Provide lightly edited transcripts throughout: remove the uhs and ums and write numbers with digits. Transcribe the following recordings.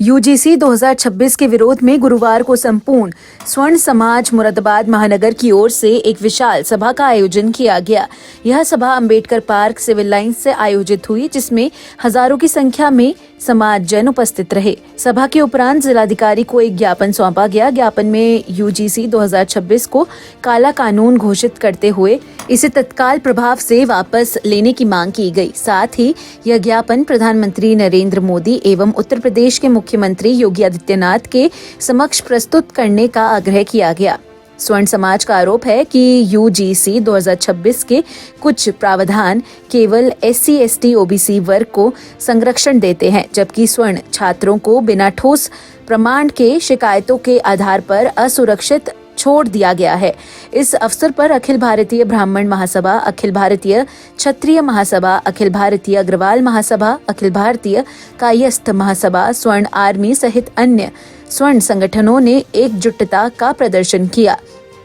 UGC 2026 के विरोध में गुरुवार को संपूर्ण स्वर्ण समाज मुरादाबाद महानगर की ओर से एक विशाल सभा का आयोजन किया गया। यह सभा अंबेडकर पार्क सिविल लाइंस से आयोजित हुई, जिसमें हजारों की संख्या में समाज जन उपस्थित रहे। सभा के उपरांत जिलाधिकारी को एक ज्ञापन सौंपा गया। ज्ञापन में यूजीसी 2026 को काला कानून घोषित करते हुए इसे तत्काल प्रभाव से वापस लेने की मांग की गई। साथ ही यह ज्ञापन प्रधानमंत्री नरेंद्र मोदी एवं उत्तर प्रदेश के मुख्यमंत्री योगी आदित्यनाथ के समक्ष प्रस्तुत करने का आग्रह किया गया। स्वर्ण समाज का आरोप है कि यूजीसी 2026 के कुछ प्रावधान केवल SC, ST, OBC वर्ग को संरक्षण देते हैं, जबकि स्वर्ण छात्रों को बिना ठोस प्रमाण के शिकायतों के आधार पर असुरक्षित छोड़ दिया गया है। इस अवसर पर अखिल भारतीय ब्राह्मण महासभा, अखिल भारतीय क्षत्रिय महासभा, अखिल भारतीय अग्रवाल महासभा, अखिल भारतीय कायस्थ महासभा, स्वर्ण आर्मी सहित अन्य स्वर्ण संगठनों ने एकजुटता का प्रदर्शन किया।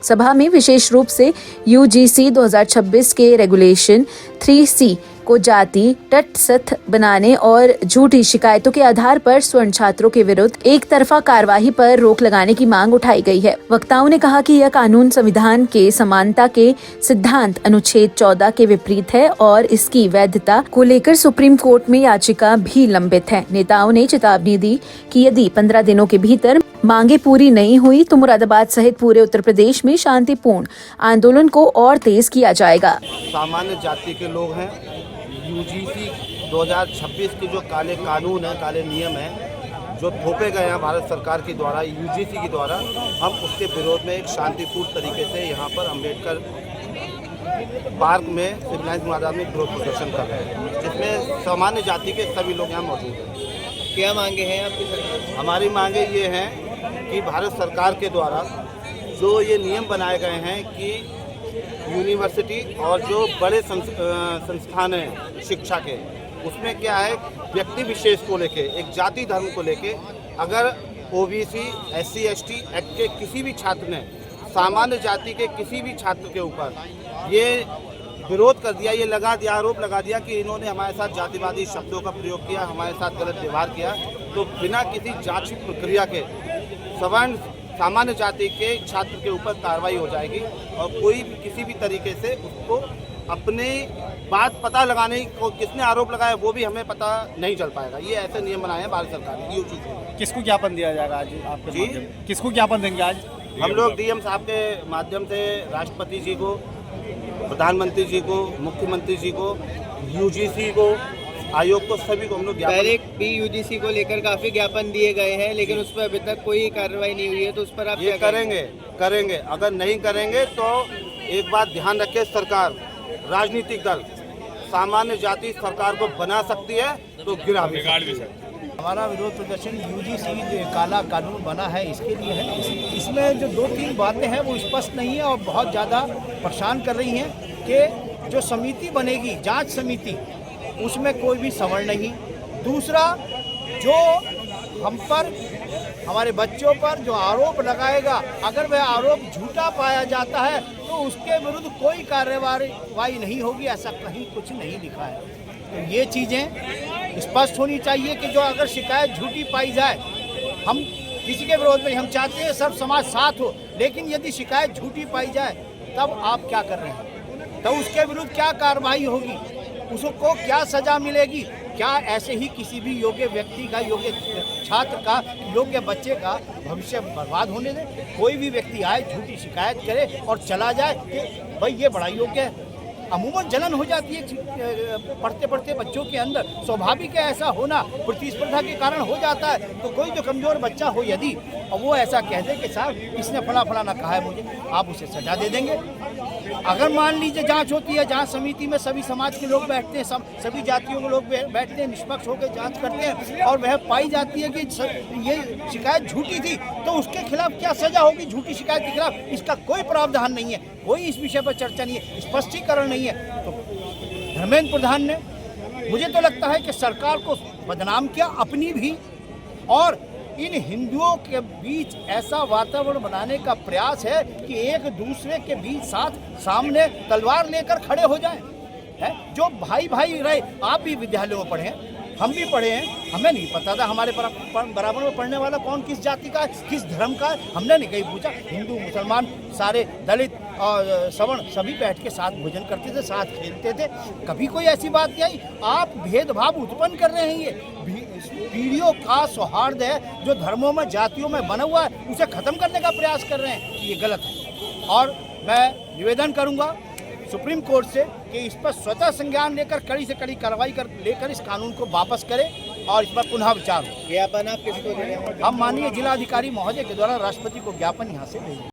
सभा में विशेष रूप से यूजीसी 2026 के रेगुलेशन 3C को जाति तटस्थ बनाने और झूठी शिकायतों के आधार पर स्वर्ण छात्रों के विरुद्ध एक तरफा कार्यवाही पर रोक लगाने की मांग उठाई गई है। वक्ताओं ने कहा कि यह कानून संविधान के समानता के सिद्धांत अनुच्छेद 14 के विपरीत है और इसकी वैधता को लेकर सुप्रीम कोर्ट में याचिका भी लंबित है। नेताओं ने चेतावनी दी कि यदि 15 दिनों के भीतर मांगे पूरी नहीं हुई तो मुरादाबाद सहित पूरे उत्तर प्रदेश में शांतिपूर्ण आंदोलन को और तेज किया जाएगा। सामान्य जाति के लोग हैं। यूजीसी 2026 के जो काले कानून है, काले नियम है जो थोपे गए हैं भारत सरकार के द्वारा, यूजीसी के द्वारा, हम उसके विरोध में एक शांतिपूर्ण तरीके से यहाँ पर अंबेडकर पार्क में सिविल लाइंस मुरादाबाद में विरोध प्रदर्शन कर रहे हैं, जिसमें सामान्य जाति के सभी लोग यहाँ मौजूद हैं। क्या मांगे हैं आपकी? हमारी मांगे ये हैं कि भारत सरकार के द्वारा जो ये नियम बनाए गए हैं कि यूनिवर्सिटी और जो बड़े संस्थान हैं शिक्षा के, उसमें क्या है, व्यक्ति विशेष को लेके, एक जाति धर्म को लेके, अगर OBC, SC, ST एक्ट के किसी भी छात्र ने सामान्य जाति के किसी भी छात्र के ऊपर ये विरोध कर दिया, ये लगा दिया, आरोप लगा दिया कि इन्होंने हमारे साथ जातिवादी शब्दों का प्रयोग किया, हमारे साथ गलत व्यवहार किया, तो बिना किसी जांच प्रक्रिया के सवर्ण सामान्य जाति के छात्र के ऊपर कार्रवाई हो जाएगी और कोई भी किसी भी तरीके से उसको अपने बात पता लगाने को, किसने आरोप लगाया वो भी हमें पता नहीं चल पाएगा। ये ऐसे नियम बनाए हैं भारत सरकार ने। यूजीसी किसको ज्ञापन दिया जाएगा आज आपके जी? किसको ज्ञापन देंगे आज? हम लोग DM साहब के माध्यम से राष्ट्रपति जी को, प्रधानमंत्री जी को, मुख्यमंत्री जी को, यूजीसी को, आयोग को, सभी को हम लोग पहले भी यूजीसी को लेकर काफी ज्ञापन दिए गए हैं, लेकिन उस पर अभी तक कोई कार्रवाई नहीं हुई है, तो उस पर आप ये करेंगे। अगर नहीं करेंगे तो एक बात ध्यान रखे, सरकार, राजनीतिक दल सामान्य जाति सरकार को बना सकती है तो गिरा भी सकती है। हमारा विरोध प्रदर्शन यूजीसी जो काला कानून बना है इसके लिए है। इसमें जो 2-3 बातें हैं वो स्पष्ट नहीं है और बहुत ज़्यादा परेशान कर रही हैं कि जो समिति बनेगी, जांच समिति, उसमें कोई भी सवर्ण नहीं। दूसरा, जो हम पर, हमारे बच्चों पर जो आरोप लगाएगा, अगर वह आरोप झूठा पाया जाता है तो उसके विरुद्ध कोई कार्रवाई नहीं होगी, ऐसा कहीं कुछ नहीं लिखा है। तो ये चीज़ें स्पष्ट होनी चाहिए कि जो अगर शिकायत झूठी पाई जाए, हम किसी के विरोध में, हम चाहते हैं सब समाज साथ हो, लेकिन यदि शिकायत झूठी पाई जाए तब आप क्या कर रहे हैं, तो उसके विरुद्ध क्या कार्रवाई होगी, उसको क्या सजा मिलेगी? क्या ऐसे ही किसी भी योग्य व्यक्ति का, योग्य छात्र का, योग्य बच्चे का भविष्य बर्बाद होने दें? कोई भी व्यक्ति आए, झूठी शिकायत करे और चला जाए कि भाई ये बड़ा योग्य है। अमूमन जलन हो जाती है पढ़ते पढ़ते बच्चों के अंदर, स्वाभाविक है ऐसा होना, प्रतिस्पर्धा के कारण हो जाता है। तो कोई जो कमज़ोर बच्चा हो यदि, और वो ऐसा कह दे कि साहब इसने फलाना कहा है मुझे, आप उसे सजा दे देंगे। अगर मान लीजिए जांच होती है, जांच समिति में सभी समाज के लोग बैठते हैं, सभी जातियों के लोग बैठते हैं, निष्पक्ष होकर जांच करते हैं और वह पाई जाती है कि ये शिकायत झूठी थी, तो उसके खिलाफ क्या सजा होगी? झूठी शिकायत के खिलाफ इसका कोई प्रावधान नहीं है, कोई इस विषय पर चर्चा नहीं है, स्पष्टीकरण नहीं है। तो धर्मेंद्र प्रधान ने, मुझे तो लगता है कि सरकार को बदनाम किया, अपनी भी, और इन हिंदुओं के बीच ऐसा वातावरण बनाने का प्रयास है कि एक दूसरे के बीच साथ सामने तलवार लेकर खड़े हो जाएं। है जो भाई भाई रहे, आप भी विद्यालयों में पढ़े हैं, हम भी पढ़े हैं, हमें नहीं पता था हमारे बराबर में पढ़ने वाला कौन किस जाति का है, किस धर्म का है, हमने नहीं कहीं पूछा। हिंदू मुसलमान सारे दलित और सवर्ण सभी बैठ के साथ भोजन करते थे, साथ खेलते थे, कभी कोई ऐसी बात नहीं आई। आप भेदभाव उत्पन्न कर रहे हैं, ये पीढ़ियों का सौहार्द है जो धर्मों में जातियों में बना हुआ है, उसे खत्म करने का प्रयास कर रहे हैं, ये गलत है। और मैं निवेदन करूंगा सुप्रीम कोर्ट से कि इस पर स्वतः संज्ञान लेकर कड़ी से कड़ी कार्रवाई लेकर इस कानून को वापस करें और इस पर पुनः विचार हो। ज्ञापन आप किसको दे रहे हैं? हम माननीय जिला अधिकारी महोदय के द्वारा राष्ट्रपति को ज्ञापन यहाँ से भेजेंगे।